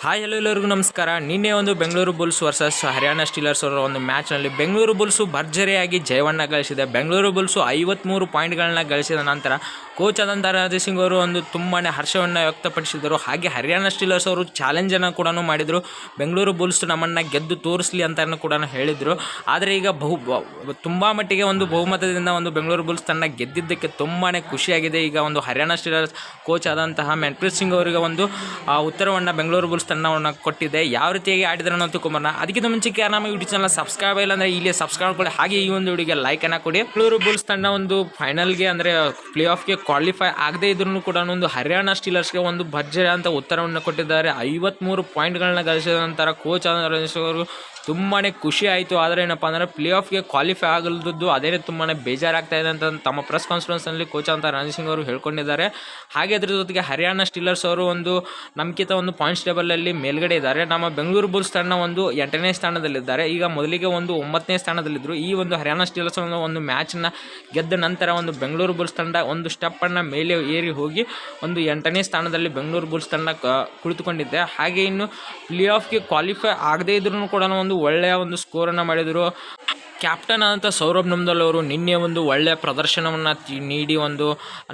Hi hello ಎಲ್ಲರಿಗೂ ನಮಸ್ಕಾರ. ನಿನ್ನೆ ಒಂದು Bengaluru Bulls versus Haryana Steelers ಅವರ ಒಂದು ಮ್ಯಾಚ್ನಲ್ಲಿ ಬೆಂಗಳೂರು ಬುಲ್ಸು ಭರ್ಜರಿಯಾಗಿ ಜಯವನ್ನು ಗಳಿಸಿದೆ. ಬೆಂಗಳೂರು ಬುಲ್ಸು 53 ಪಾಯಿಂಟ್ಗಳನ್ನ ಗಳಿಸಿದ ನಂತರ ಕೋಚ್ ಆದಂಥ ರಾಜೇಶ್ ಸಿಂಗ್ ಅವರು ಒಂದು ತುಂಬಾ ಹರ್ಷವನ್ನು ವ್ಯಕ್ತಪಡಿಸಿದರು. ಹಾಗೆ ಹರಿಯಾಣ ಸ್ಟೀಲರ್ಸ್ ಅವರು ಚಾಲೆಂಜನ್ನು ಕೂಡ ಮಾಡಿದರು. ಬೆಂಗಳೂರು ಬುಲ್ಸ್ ನಮ್ಮನ್ನು ಗೆದ್ದು ತೋರಿಸಲಿ ಅಂತ ಕೂಡ ಹೇಳಿದರು. ಆದರೆ ಈಗ ತುಂಬ ಮಟ್ಟಿಗೆ ಒಂದು ಬಹುಮತದಿಂದ ಒಂದು ಬೆಂಗಳೂರು ಬುಲ್ಸ್ ತನ್ನ ಗೆದ್ದಿದ್ದಕ್ಕೆ ತುಂಬಾ ಖುಷಿಯಾಗಿದೆ. ಈಗ ಒಂದು ಹರಿಯಾಣ ಸ್ಟೀಲರ್ಸ್ ಕೋಚ್ ಆದಂತಹ ಮನ್ಪ್ರೀತ್ ಸಿಂಗ್ ಅವರಿಗೆ ಒಂದು ಉತ್ತರವನ್ನು ಬೆಂಗಳೂರು ಬುಲ್ಸ್ ತಂಡವನ್ನು ಕೊಟ್ಟಿದೆ. ಯಾವ ರೀತಿಯಾಗಿ ಆಡಿದ್ರೆ ಅನ್ನೋ ತಿಳ್ಕೊಂಬರೋಣ. ಅದಕ್ಕಿಂತ ಮುಂಚೆಗೆ ನಮ್ಮ ಯೂಟ್ಯೂಬ್ ಚಾನಲ್ ಸಬ್ಸ್ಕ್ರೈಬ್ ಇಲ್ಲ ಅಂದರೆ ಇಲ್ಲಿ ಸಬ್ಸ್ಕ್ರೈಬ್ ಮಾಡಿ, ಹಾಗೆ ಈ ಒಂದು ವಿಡಿಯೋಗೆ ಲೈಕನ್ನು ಕೊಡಿ. ಬೆಂಗಳೂರು ಬುಲ್ಸ್ ತಂಡ ಒಂದು ಫೈನಲ್ಗೆ ಅಂದರೆ ಪ್ಲೇ ಆಫ್ಗೆ ಕ್ವಾಲಿಫೈ ಆಗದೇ ಇದ್ರೂ ಕೂಡ ಒಂದು ಹರಿಯಾಣ ಸ್ಟೀಲರ್ಸ್ಗೆ ಒಂದು ಭರ್ಜರಿ ಅಂತ ಉತ್ತರವನ್ನು ಕೊಟ್ಟಿದ್ದಾರೆ. 53 ಪಾಯಿಂಟ್ಗಳನ್ನ ಗಳಿಸಿದ ನಂತರ ಕೋಚ್ ಅವರು ತುಂಬಾ ಖುಷಿ ಆಯಿತು. ಆದರೆ ಏನಪ್ಪ ಅಂದರೆ ಪ್ಲೇ ಆಫ್ಗೆ ಕ್ವಾಲಿಫೈ ಆಗಲ್ದದ್ದು ಅದೇ ತುಂಬಾ ಬೇಜಾರಾಗ್ತಾ ಇದೆ ಅಂತ ತಮ್ಮ ಪ್ರೆಸ್ ಕಾನ್ಫರೆನ್ಸ್ನಲ್ಲಿ ಕೋಚ್ ಅಂತ ರಣಜಿತ್ ಸಿಂಗ್ ಅವರು ಹೇಳ್ಕೊಂಡಿದ್ದಾರೆ. ಹಾಗೆ ಅದ್ರ ಜೊತೆಗೆ ಹರಿಯಾಣ ಸ್ಟೀಲರ್ಸ್ ಅವರು ಒಂದು ನಮ್ಗಿಂತ ಒಂದು ಪಾಯಿಂಟ್ಸ್ ಟೇಬಲಲ್ಲಿ ಮೇಲ್ಗಡೆ ಇದ್ದಾರೆ. ನಮ್ಮ ಬೆಂಗಳೂರು ಬುಲ್ಸ್ ತಂಡ ಒಂದು 8ನೇ ಸ್ಥಾನದಲ್ಲಿದ್ದಾರೆ. ಈಗ ಮೊದಲಿಗೆ ಒಂದು 9ನೇ ಸ್ಥಾನದಲ್ಲಿದ್ದರು. ಈ ಒಂದು ಹರಿಯಾಣ ಸ್ಟೀಲರ್ಸ್ ಒಂದು ಮ್ಯಾಚನ್ನು ಗೆದ್ದ ನಂತರ ಒಂದು ಬೆಂಗಳೂರು ಬುಲ್ಸ್ ತಂಡ ಒಂದು ಸ್ಟೆಪ್ಪನ್ನು ಮೇಲೆ ಏರಿ ಹೋಗಿ ಒಂದು 8ನೇ ಸ್ಥಾನದಲ್ಲಿ ಬೆಂಗಳೂರು ಬುಲ್ಸ್ ತಂಡ ಕುಳಿತುಕೊಂಡಿದ್ದೆ. ಹಾಗೆ ಇನ್ನು ಪ್ಲೇ ಆಫ್ಗೆ ಕ್ವಾಲಿಫೈ ಆಗದೇ ಇದ್ರೂ ಕೂಡ ಒಂದು ಒಳ್ಳೆಯ ಒಂದು ಸ್ಕೋರನ್ನು ಮಾಡಿದರು. ಕ್ಯಾಪ್ಟನ್ ಆದಂಥ ಸೌರಭ್ ನಮ್ದಲ್ ಅವರು ನಿನ್ನೆ ಒಂದು ಒಳ್ಳೆಯ ಪ್ರದರ್ಶನವನ್ನು ನೀಡಿ ಒಂದು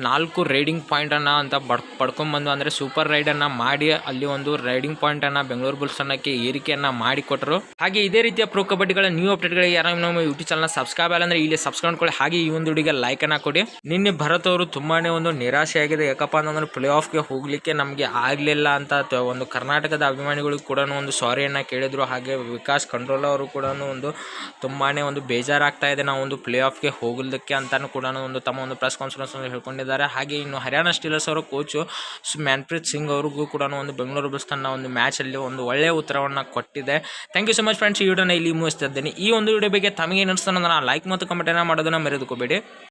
4 ರೈಡಿಂಗ್ ಪಾಯಿಂಟನ್ನು ಅಂತ ಪಡ್ಕೊಂಡ್ಬಂದು ಅಂದರೆ ಸೂಪರ್ ರೈಡನ್ನು ಮಾಡಿ ಅಲ್ಲಿ ಒಂದು ರೈಡಿಂಗ್ ಪಾಯಿಂಟನ್ನು ಬೆಂಗಳೂರು ಬುಲ್ಸ್ ತಂಡಕ್ಕೆ ಏರಿಕೆಯನ್ನು ಮಾಡಿಕೊಟ್ಟರು. ಹಾಗೆ ಇದೇ ರೀತಿಯ ಪ್ರೋ ಕಬಡ್ಡಿಗಳ ನ್ಯೂ ಅಪ್ಡೇಟ್ಗಳಿಗೆ ಯಾರು ನಮ್ಮ ಯೂಟ್ಯೂಬ್ ಚಾನಲ್ ಸಬ್ಸ್ಕ್ರೈಬ್ ಇಲ್ಲ ಅಂದರೆ ಇಲ್ಲಿ ಸಬ್ಸ್ಕ್ರೈಬ್ ಮಾಡಿ, ಹಾಗೆ ಈ ಒಂದು ವಿಡಿಯೋಗೆ ಲೈಕನ್ನು ಕೊಡಿ. ನಿನ್ನೆ ಭರತ್ ಅವರು ತುಂಬಾ ಒಂದು ನಿರಾಶೆಯಾಗಿದೆ. ಯಾಕಪ್ಪ ಅಂತಂದ್ರೆ ಪ್ಲೇ ಆಫ್ಗೆ ಹೋಗಲಿಕ್ಕೆ ನಮಗೆ ಆಗಲಿಲ್ಲ ಅಂತ ಒಂದು ಕರ್ನಾಟಕದ ಅಭಿಮಾನಿಗಳಿಗೂ ಕೂಡ ಒಂದು ಸಾರಿಯನ್ನು ಕೇಳಿದರು. ಹಾಗೆ ವಿಕಾಸ್ ಕಂಟ್ರೋಲ್ ಅವರು ಕೂಡ ಒಂದು ತುಂಬಾ ಒಂದು ಬೇಜಾರಾಗ್ತಾ ಇದೆ ನಾವು ಒಂದು ಪ್ಲೇ ಆಫ್ಗೆ ಹೋಗಲಿಕ್ಕೆ ಅಂತಾನು ಕೂಡ ಒಂದು ತಮ್ಮ ಒಂದು ಪ್ರೆಸ್ ಕಾನ್ಫರೆನ್ಸ್ನಲ್ಲಿ ಹೇಳ್ಕೊಂಡಿದ್ದಾರೆ. ಹಾಗೆ ಇನ್ನು ಹರಿಯಾಣ ಸ್ಟೀಲರ್ಸ್ ಅವರ ಕೋಚು ಮನ್ಪ್ರೀತ್ ಸಿಂಗ್ ಅವ್ರಿಗೂ ಕೂಡ ಒಂದು ಬೆಂಗಳೂರು ಬುಲ್ಸ್ ತಂಡ ಒಂದು ಮ್ಯಾಚಲ್ಲಿ ಒಂದು ಒಳ್ಳೆಯ ಉತ್ತರವನ್ನು ಕೊಟ್ಟಿದೆ. Thank you so much friends. ಈ ವಿಡಿಯೋನ ಇಲ್ಲಿ ಮುಗಿಸ್ತಾ ಇದ್ದೇನೆ. ಈ ಒಂದು ವಿಡಿಯೋ ಬಗ್ಗೆ ತಮಗೆ ಏನು ಅನಿಸ್ತಾನೆ ಲೈಕ್ ಮತ್ತು ಕಮೆಂಟನ್ನು ಮಾಡೋದನ್ನು ಮರೆದುಕೋಬೇಡಿ.